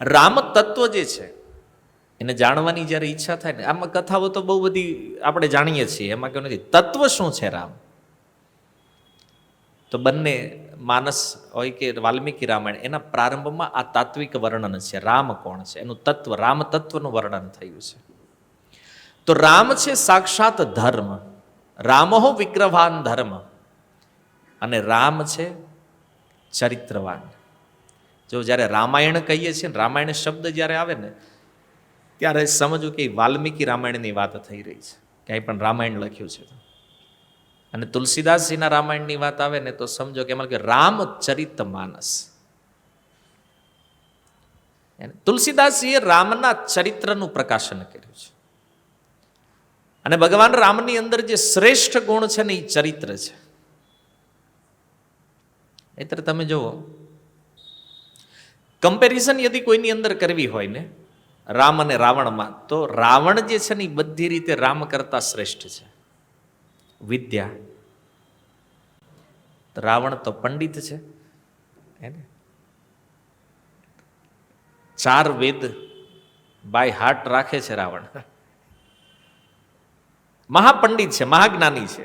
રામ તત્વ જે છે એને જાણવાની જ્યારે ઈચ્છા થાય ને, આમાં કથાઓ તો બહુ બધી આપણે જાણીએ છીએ, એમાં કેવું નથી. તત્વ શું છે રામ? તો બંને માનસ હોય કે વાલ્મીકી રામાયણ, એના પ્રારંભમાં આ તાત્વિક વર્ણન છે. રામ કોણ છે એનું તત્વ, રામ તત્વનું વર્ણન થયું છે. તો રામ છે સાક્ષાત ધર્મ, રામો વિગ્રહવાન ધર્મ, અને રામ છે ચરિત્રવાન. જો જ્યારે રામાયણ કહીએ છીએ ને, રામાયણ શબ્દ જ્યારે આવે ને ત્યારે સમજવું કે વાલ્મીકી રામાયણની વાત થઈ રહી છે, ક્યાંય પણ રામાયણ લખ્યું છે. અને તુલસીદાસજીના રામાયણની વાત આવે ને તો સમજો કે એમાં કે રામચરિત માનસ. તુલસીદાસજીએ રામના ચરિત્રનું પ્રકાશન કર્યું છે. અને ભગવાન રામની અંદર જે શ્રેષ્ઠ ગુણ છે ને એ ચરિત્ર છે. એટલે તમે જુઓ, કમ્પેરિઝન યદિ કોઈની અંદર કરવી હોય ને રામ અને રાવણમાં, તો રાવણ જે છે ને એ બધી રીતે રામ કરતા શ્રેષ્ઠ છે. વિદ્યા, રાવણ તો પંડિત છે, એને 4 વેદ બાય હાર્ટ રાખે છે રાવણ. મહાપંડિત છે, મહાજ્ઞાની છે.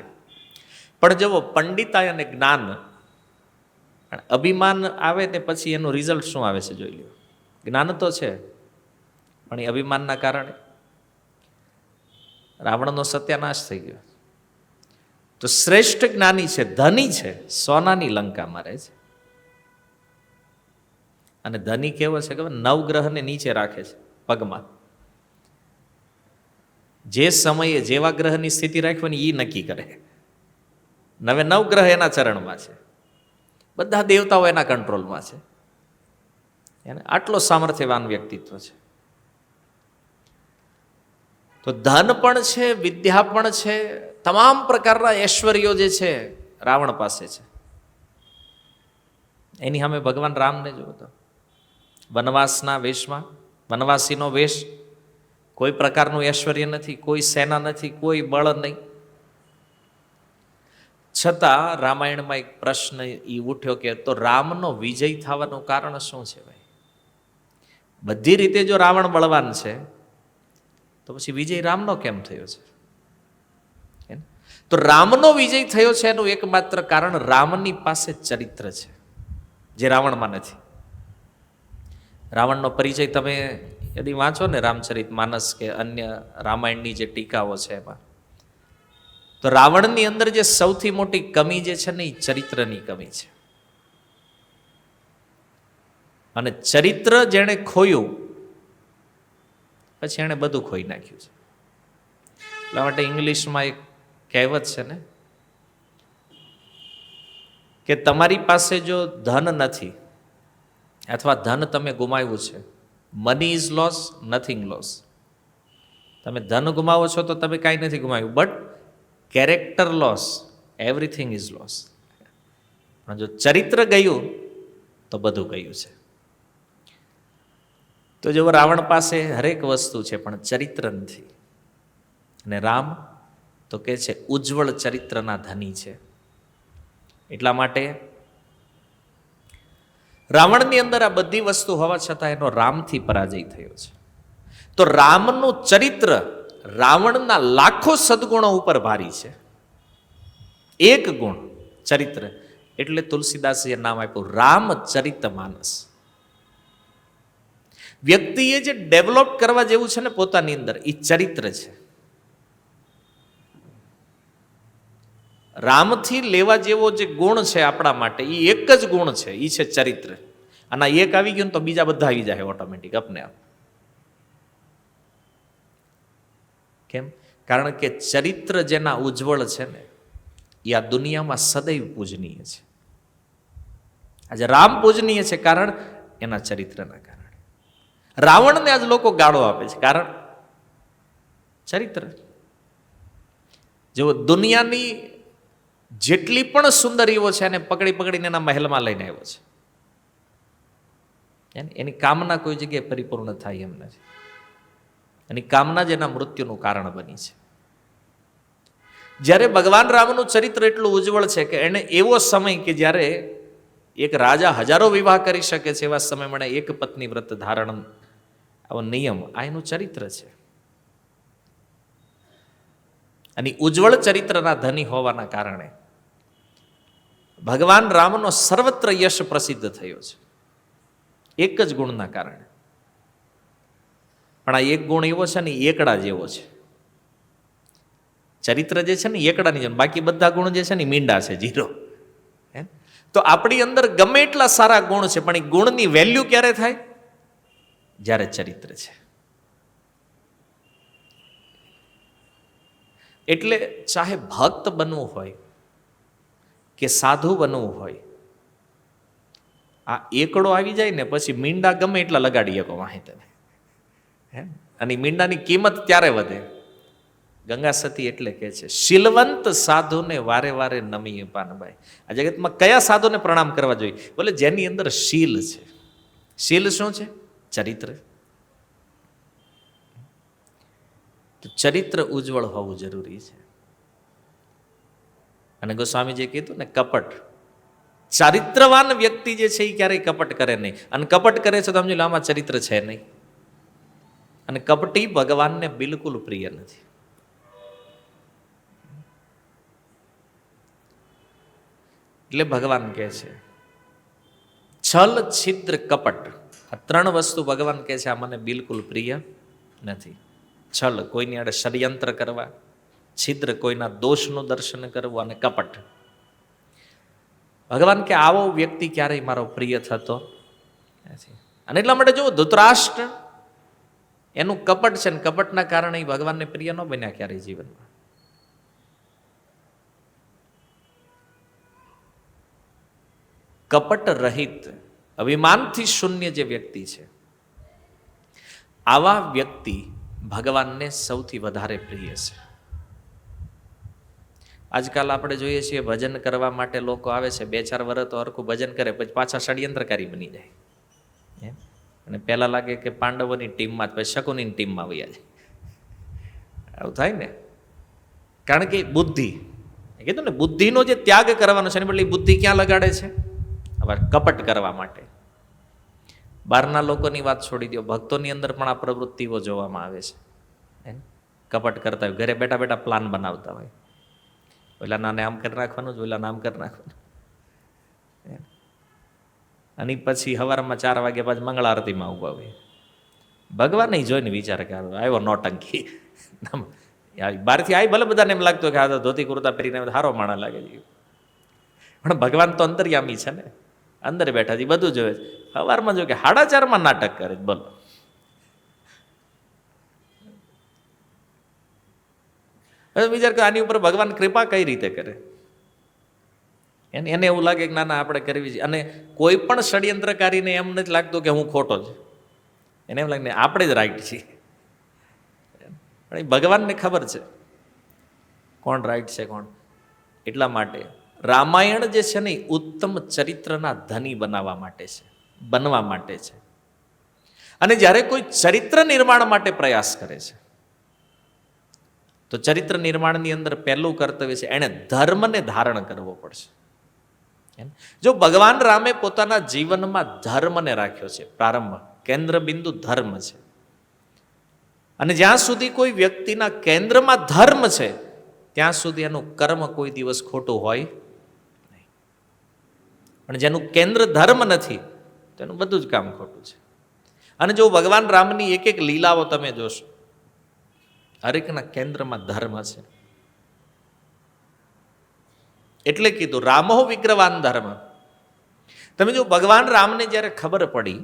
પણ જુઓ, પંડિતાઈ અને જ્ઞાન, અભિમાન આવે ને પછી એનું રિઝલ્ટ શું આવે છે જોઈ લો. જ્ઞાન તો છે પણ એ અભિમાનના કારણે રાવણનો સત્યાનાશ થઈ ગયો. તો શ્રેષ્ઠ જ્ઞાની છે, ધની છે, સોનાની લંકામાં રહે છે. અને ધની કેવો છે કે 9 ગ્રહને નીચે રાખે છે પગમાં. જે સમયે જેવા ગ્રહની સ્થિતિ રાખવાની એ નક્કી કરે. 9 ગ્રહ એના ચરણમાં છે, બધા દેવતાઓ એના કંટ્રોલમાં છે. એને આટલો સામર્થ્યવાન વ્યક્તિત્વ છે. તો ધન પણ છે, વિદ્યા પણ છે, તમામ પ્રકારના ઐશ્વર્યો જે છે રાવણ પાસે છે. એની સામે ભગવાન રામને જુઓ તો વનવાસના વેશમાં, વનવાસીનો વેશ, કોઈ પ્રકારનું ઐશ્વર્ય નથી, કોઈ સેના નથી, કોઈ બળ નહીં. છતાં રામાયણમાં એક પ્રશ્ન એ ઉઠ્યો કે તો રામનો વિજય થવાનું કારણ શું છે ભાઈ? બધી રીતે જો રાવણ બળવાન છે તો પછી વિજય રામનો કેમ થયો છે? તો રામનો વિજય થયો છે એનું એકમાત્ર કારણ રામની પાસે ચરિત્ર છે, જે રાવણમાં નથી. રાવણનો પરિચય તમે યદિ વાંચો ને રામચરિત માનસ કે અન્ય રામાયણની જે ટીકાઓ છે એમાં, તો રાવણની અંદર જે સૌથી મોટી કમી જે છે ને એ ચરિત્રની કમી છે. અને ચરિત્ર જેણે ખોયું પછી એણે બધું ખોઈ નાખ્યું છે. એટલા માટે ઇંગ્લિશમાં એક કહેવત છે ને કે તમારી પાસે જો ધન નથી અથવા ધન તમે ગુમાવ્યું છે, money is loss, nothing loss. તમે ધન ગુમાવો છો તો તમે કાંઈ નથી ગુમાવ્યું, but character loss, everything is loss. પણ જો ચરિત્ર ગયું તો બધું ગયું છે. તો જો રાવણ પાસે હરેક વસ્તુ છે પણ ચરિત્ર નથી. અને રામ તો કે છે ઉજ્જવળ ચરિત્રના ધની છે. એટલા માટે રાવણની અંદર આ બધી વસ્તુ હોવા છતાં એનો રામથી પરાજય થયો છે. તો રામનું ચરિત્ર રાવણના લાખો સદગુણો ઉપર ભારી છે. એક ગુણ ચરિત્ર, એટલે તુલસીદાસજીએ નામ આપ્યું રામચરિત માનસ. વ્યક્તિએ જે ડેવલપ કરવા જેવું છે ને પોતાની અંદર, એ ચરિત્ર છે. રામથી લેવા જેવો જે ગુણ છે આપણા માટે, એ એક જ ગુણ છે, એ છે ચરિત્ર. અને એક આવી ગયું તો બીજા બધા આવી જાય ઓટોમેટિક, અપને આપ. કેમ? કારણ કે ચરિત્ર જેના ઉજ્જવળ છે ને એ આ દુનિયામાં સદૈવ પૂજનીય છે. આજે રામ પૂજનીય છે કારણ એના ચરિત્રના કારણે. રાવણને આજ લોકો ગાળો આપે છે કારણ ચરિત્ર. જેવો દુનિયાની જેટલી પણ સુંદરીઓ છે એને પકડી પકડીને એના મહેલમાં લઈને આવ્યો છે. એની કામના કોઈ જગ્યાએ પરિપૂર્ણ થાય એમ નથી. એની કામના જ એના મૃત્યુનું કારણ બની છે. જ્યારે ભગવાન રામનું ચરિત્ર એટલું ઉજ્જવળ છે કે એને એવો સમય કે જ્યારે એક રાજા હજારો વિવાહ કરી શકે છે, એવા સમય મળે એક પત્ની વ્રત ધારણ, આવો નિયમ, આ એનું ચરિત્ર છે. અને ઉજ્જવળ ચરિત્રના ધની હોવાના કારણે ભગવાન રામનો સર્વત્ર યશ પ્રસિદ્ધ થયો છે, એક જ ગુણના કારણે. પણ આ એક ગુણ એવો છે ને, એકડા જેવો છે. ચરિત્ર જે છે ને એકડાની જેમ, બાકી બધા ગુણ જે છે ને મીંડા છે, જીરો. તો આપણી અંદર ગમે એટલા સારા ગુણ છે, પણ એ ગુણની વેલ્યુ ક્યારે થાય? જ્યારે ચરિત્ર છે. એટલે ચાહે ભક્ત બનવું હોય કે સાધુ બનવું હોય, આ એકડો આવી જાય ને પછી મીંડા ગમે એટલા લગાડી શકો વાહે તમે. અને મીંડાની કિંમત ત્યારે વધે. ગંગા સતી એટલે કે છે, શીલવંત સાધુને વારે વારે નમીએ પાનભાઈ. આ જગતમાં કયા સાધુને પ્રણામ કરવા જોઈએ? બોલે જેની અંદર શીલ છે. શીલ શું છે? ચરિત્ર. તો ચરિત્ર ઉજ્જવળ હોવું જરૂરી છે. અને ગોસ્વામીજીએ કીધું ને, કપટ, ચારિત્રવાન વ્યક્તિ જે છે એ ક્યારેય કપટ કરે નહીં. અને કપટ કરે છે તો સમજી લો આમાં ચરિત્ર છે નહીં. અને કપટી ભગવાનને બિલકુલ પ્રિય નથી. એટલે ભગવાન કહે છે, છલ, છિદ્ર, કપટ, આ ત્રણ વસ્તુ ભગવાન કહે છે આ મને બિલકુલ પ્રિય નથી. છલ, કોઈની આડે ષડયંત્ર કરવા, છિદ્ર, કોઈના દોષનું દર્શન કરવું, અને કપટ. ભગવાન કે આવો વ્યક્તિ ક્યારેય મારો પ્રિય થતો નથી. અને એટલા માટે જો ધૃતરાષ્ટ્ર, એનું કપટ છે ને કપટના કારણે ભગવાનને પ્રિય ન બન્યા ક્યારેય જીવનમાં. કપટ રહિત, અભિમાનથી શૂન્ય જે વ્યક્તિ છે, આવા વ્યક્તિ ભગવાનને સૌથી વધારે પ્રિય છે. આજકાલ આપણે જોઈએ છીએ ભજન કરવા માટે લોકો આવે છે, 2-4 વર્ષ તો હરખું ભજન કરે, પછી પાછા ષડયંત્રકારી બની જાય. અને પહેલા લાગે કે પાંડવોની ટીમમાં, પછી શકુનીની ટીમમાં વયા જાય. આવું થાય ને, કારણ કે બુદ્ધિ, કીધું ને, બુદ્ધિનો જે ત્યાગ કરવાનો છે, ને બદલે બુદ્ધિ ક્યાં લગાડે છે? હવે કપટ કરવા માટે. બહારના લોકોની વાત છોડી દો, ભક્તોની અંદર પણ આ પ્રવૃત્તિઓ જોવામાં આવે છે. કપટ કરતા હોય, ઘરે બેઠા બેઠા પ્લાન બનાવતા હોય, ઓલા નાને આમ કરી નાખવાનું, ઓલા નામ કરી નાખવાનું. અને પછી સવારમાં 4 વાગ્યા પછી મંગળ આરતીમાં ઉભા હોય. ભગવાન નહીં જોઈને વિચાર કે આવ્યો નોટંકી. બહારથી આવી ભલે બધાને એમ લાગતું કે આ તો ધોતી કુર્તા પહેરીને સારો માણસ લાગે છે, પણ ભગવાન તો અંતર્યામી છે ને, અંદર બેઠા છે, બધું જોવે છે. સવારમાં જો કે 4:30 નાટક કરે, બોલો. હવે વિચાર કે આની ઉપર ભગવાન કૃપા કઈ રીતે કરે? એને એવું લાગે કે ના ના આપણે કરવી છે. અને કોઈ પણ ષડયંત્રકારીને એમ નથી લાગતું કે હું ખોટો છું, એને એમ લાગે આપણે જ રાઈટ છીએ. પણ ભગવાનને ખબર છે કોણ રાઈટ છે કોણ. એટલા માટે રામાયણ જે છે ને ઉત્તમ ચરિત્રના ધની બનાવવા માટે છે, બનવા માટે છે. અને જ્યારે કોઈ ચરિત્ર નિર્માણ માટે પ્રયાસ કરે છે, તો ચરિત્ર નિર્માણની અંદર પહેલું કર્તવ્ય છે એણે ધર્મને ધારણ કરવો પડશે. જો ભગવાન રામે પોતાના જીવનમાં ધર્મને રાખ્યો છે, પ્રારંભ કેન્દ્ર બિંદુ ધર્મ છે. અને જ્યાં સુધી કોઈ વ્યક્તિના કેન્દ્રમાં ધર્મ છે ત્યાં સુધી એનું કર્મ કોઈ દિવસ ખોટું હોય નહીં. પણ જેનું કેન્દ્ર ધર્મ નથી તો એનું બધું જ કામ ખોટું છે. અને જો ભગવાન રામની એક એક લીલાઓ તમે જોશો, હરેકના કેન્દ્રમાં ધર્મ છે. એટલે કીધું રામો વિગ્રહવાન ધર્મ. તમે જો ભગવાન રામને જ્યારે ખબર પડી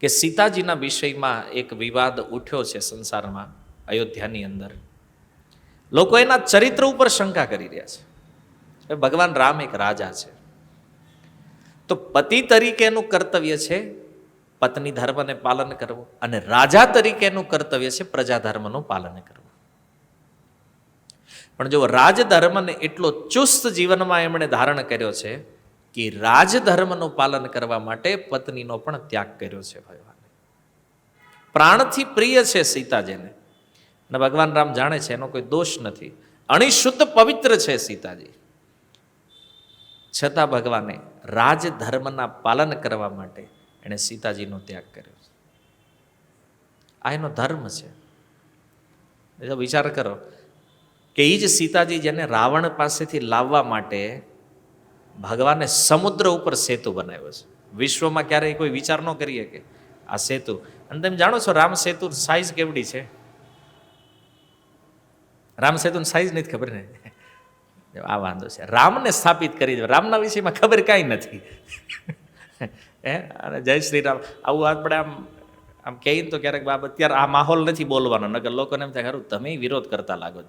કે સીતાજીના વિષયમાં એક વિવાદ ઉઠ્યો છે સંસારમાં, અયોધ્યાની અંદર, લોકો એના ચરિત્ર ઉપર શંકા કરી રહ્યા છે. ભગવાન રામ એક રાજા છે, તો પતિ તરીકેનું કર્તવ્ય છે પત્ની ધર્મને પાલન કરવું, અને રાજા તરીકેનું કર્તવ્ય છે પ્રજા ધર્મનું પાલન કરવું. પણ જો રાજધર્મને એટલો ચુસ્ત જીવનમાં એમણે ધારણ કર્યો છે કે રાજધર્મનું પાલન કરવા માટે પત્નીનો પણ ત્યાગ કર્યો છે. ભગવાન પ્રાણથી પ્રિય છે સીતાજીને, અને ભગવાન રામ જાણે છે એનો કોઈ દોષ નથી, અણિશુદ્ધ પવિત્ર છે સીતાજી. છતાં ભગવાને રાજધર્મના પાલન કરવા માટે એણે સીતાજીનો ત્યાગ કર્યો છે. આ એનો ધર્મ છે. એ તો વિચાર કરો કે એ જ સીતાજી જેને રાવણ પાસેથી લાવવા માટે ભગવાને સમુદ્ર ઉપર સેતુ બનાવ્યો છે. વિશ્વમાં ક્યારેય કોઈ વિચાર ન કરીએ કે આ સેતુ, અને તમે જાણો છો રામ સેતુ સાઈઝ કેવડી છે? રામ સેતુની સાઈઝ નથી ખબર ને. આ વાંધો છે. રામને સ્થાપિત કરી દે, રામના વિષયમાં ખબર કાંઈ નથી. અને જય શ્રી રામ આવું આપણે આમ કહીએ તો ક્યારેક બાબત અત્યારે આ માહોલ નથી બોલવાનો, નકર લોકોને એમ થાય ખરું તમે વિરોધ કરતા લાગો.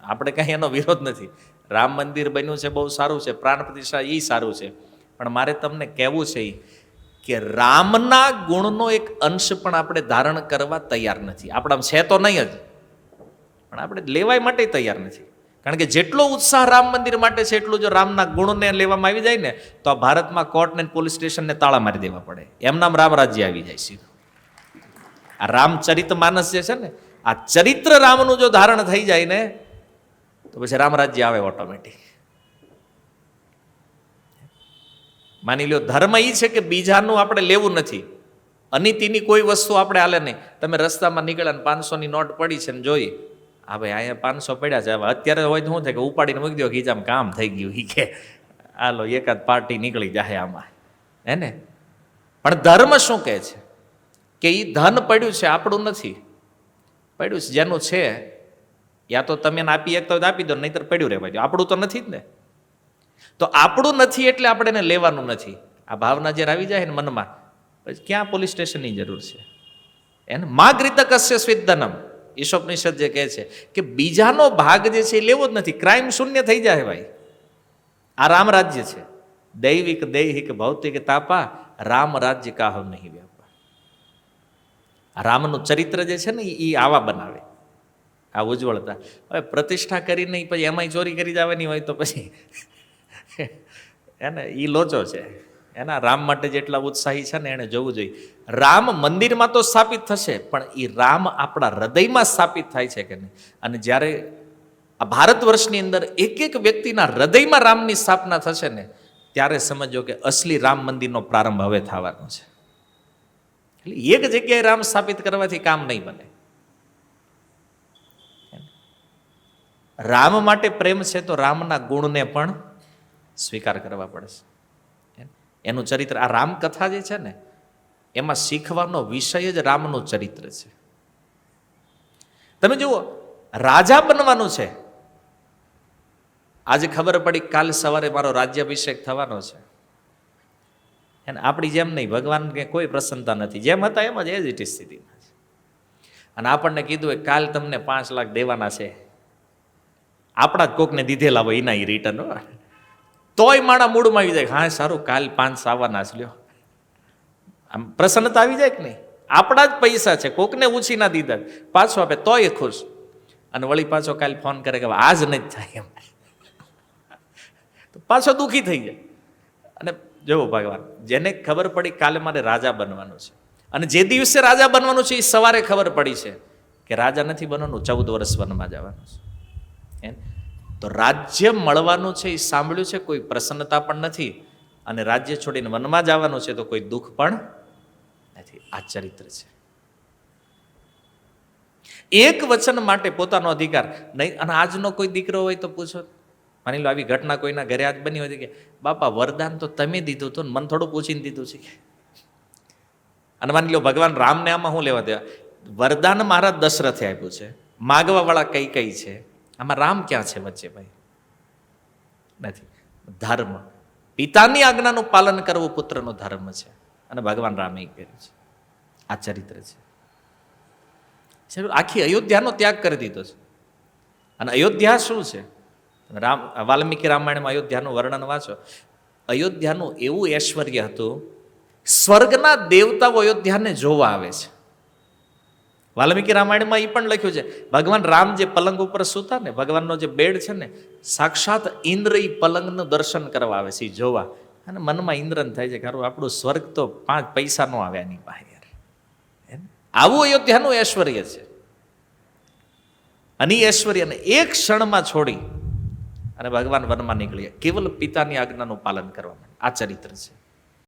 આપણે કાંઈ એનો વિરોધ નથી. રામ મંદિર બન્યું છે, બહુ સારું છે, પ્રાણ પ્રતિષ્ઠા એ સારું છે, પણ મારે તમને કહેવું છે કે રામના ગુણનો એક અંશ પણ આપણે ધારણ કરવા તૈયાર નથી. આપણા છે તો નહીં જ, પણ આપણે લેવાય માટે તૈયાર નથી. કારણ કે જેટલો ઉત્સાહ રામ મંદિર માટે છે એટલું જો રામના ગુણને લેવામાં આવી જાય ને તો આ ભારતમાં કોર્ટને પોલીસ સ્ટેશનને તાળા મારી દેવા પડે. એમનામ રામ રાજ્ય આવી જાય છે. આ રામચરિત માનસ જે છે ને, આ ચરિત્ર રામનું જો ધારણ થઈ જાય ને તો પછી રામ રાજ્ય આવે ઓટોમેટિક. માની લો ધર્મ એ છે કે બીજાનું આપણે લેવું નથી, અનિતિની કોઈ વસ્તુ આપણે હાલે નહીં. તમે રસ્તામાં નીકળ્યા ને 500ની નોટ પડી છે ને જોઈ, હા ભાઈ અહીંયા 500 પડ્યા છે, હવે અત્યારે હોય તો શું થાય કે ઉપાડીને મૂકી દો, ગીજામ કામ થઈ ગયું, ઈ કે હાલો એકાદ પાર્ટી નીકળી જાય આમાં, હે ને. પણ ધર્મ શું કહે છે કે એ ધન પડ્યું છે, આપણું નથી પડ્યું છે. જેનું છે યા તો તમે આપી એક તો આપી દો, નહીતર પડ્યું રહેવા દો. આપણું તો નથી જ ને. તો આપણું નથી એટલે આપણે એને લેવાનું નથી. આ ભાવના જ્યારે આવી જાય ને મનમાં, પછી ક્યાં પોલીસ સ્ટેશનની જરૂર છે? એને માગૃત કસ્ય સ્વિદ્ધનમ, ઈશોપનિષદ જે કહે છે કે બીજાનો ભાગ જે છે એ લેવો જ નથી. ક્રાઇમ શૂન્ય થઈ જાય ભાઈ. આ રામ રાજ્ય છે. દૈવિક દૈહિક ભૌતિક તાપા રામ રાજ્ય કાહો નહીં વ્યાપા. આ રામનું ચરિત્ર જે છે ને એ આવા બનાવે, આ ઉજ્જવળતા. હવે પ્રતિષ્ઠા કરી નહીં પછી એમાંય ચોરી કરી જવાની હોય તો પછી એને એ લોચો છે. એના રામ માટે જેટલા ઉત્સાહી છે ને એને જોવું જોઈએ. રામ મંદિરમાં તો સ્થાપિત થશે, પણ એ રામ આપણા હૃદયમાં સ્થાપિત થાય છે કે નહીં. અને જ્યારે આ ભારત વર્ષની અંદર એક એક વ્યક્તિના હૃદયમાં રામની સ્થાપના થશે ને ત્યારે સમજો કે અસલી રામ મંદિરનો પ્રારંભ હવે થવાનો છે. એટલે એક જગ્યાએ રામ સ્થાપિત કરવાથી કામ નહીં બને. રામ માટે પ્રેમ છે તો રામના ગુણને પણ સ્વીકાર કરવા પડે છે. એનું ચરિત્ર, આ રામકથા જે છે ને એમાં શીખવાનો વિષય જ રામનું ચરિત્ર છે. તમે જુઓ, રાજા બનવાનું છે. આજે ખબર પડી કાલ સવારે મારો રાજ્યાભિષેક થવાનો છે. એને આપણી જેમ નહીં, ભગવાન કે કોઈ પ્રસન્નતા નથી, જેમ હતા એમ જ એ જ ઇટ સ્થિતિમાં છે. અને આપણને કીધું હોય કાલ તમને 5 લાખ દેવાના છે, આપણા જ કોકને દીધેલા હોય એના રિટર્ન, તોય માણા મૂડમાં આવી જાય, હા સારું કાલ 5 આવવાના છે, લ્યો. આમ પ્રસન્નતા આવી જાય કે નહીં? આપણા જ પૈસા છે, કોકને ઉછી ના દીધા, પાછો આપે તોય ખુશ. અને વળી પાછો કાલ ફોન કરે કે આજ નથી થાય એમ, તો પાછો દુઃખી થઈ જાય. અને જુઓ ભગવાન, જેને ખબર પડી કાલે મારે રાજા બનવાનું છે, અને જે દિવસે રાજા બનવાનું છે એ સવારે ખબર પડી છે કે રાજા નથી બનવાનું, 14 વર્ષ વનમાં જવાનું છે. તો રાજ્ય મળવાનું છે એ સાંભળ્યું છે, કોઈ પ્રસન્નતા પણ નથી. અને રાજ્ય છોડીને વનમાં જવાનું છે તો કોઈ દુઃખ પણ નથી. આ ચરિત્ર છે. એક વચન માટે પોતાનો અધિકાર નહીં. અને આજનો કોઈ દીકરો હોય તો પૂછો, માની લો આવી ઘટના કોઈના ઘરે આજ બની હોય કે બાપા વરદાન તો તમે દીધું હતું ને મને થોડું પૂછીને દીધું છે. અને માની લો ભગવાન રામને આમાં શું લેવા દેવા? વરદાન મારા દશરથે આપ્યું છે, માગવા વાળા કઈ કઈ છે, આમાં રામ ક્યાં છે વચ્ચે? ભાઈ નથી. ધર્મ, પિતાની આજ્ઞાનું પાલન કરવું પુત્રનો ધર્મ છે, અને ભગવાન રામે કર્યું છે. આ ચરિત્ર છે. આખી અયોધ્યાનો ત્યાગ કરી દીધો છે. અને અયોધ્યા શું છે? રામ વાલ્મીકી રામાયણમાં અયોધ્યાનું વર્ણન વાંચો. અયોધ્યાનું એવું ઐશ્વર્ય હતું, સ્વર્ગના દેવતાઓ અયોધ્યાને જોવા આવે છે. વાલ્મીકી રામાયણમાં એ પણ લખ્યું છે, ભગવાન રામ જે પલંગ ઉપર સૂતા ને, ભગવાનનો જે બેડ છે ને, સાક્ષાત ઇન્દ્ર એ પલંગનું દર્શન કરવા આવે છે, જોવા. અને મનમાં ઇન્દ્રન થાય છે, ખરું આપણું સ્વર્ગ તો 5 પૈસા નો આવે આની બહાર. આવું અયોધ્યાનું ઐશ્વર્ય છે. અને એ ઐશ્વર્યને એક ક્ષણમાં છોડી અને ભગવાન વનમાં નીકળ્યા કેવલ પિતાની આજ્ઞાનું પાલન કરવા માટે. આ ચરિત્ર છે.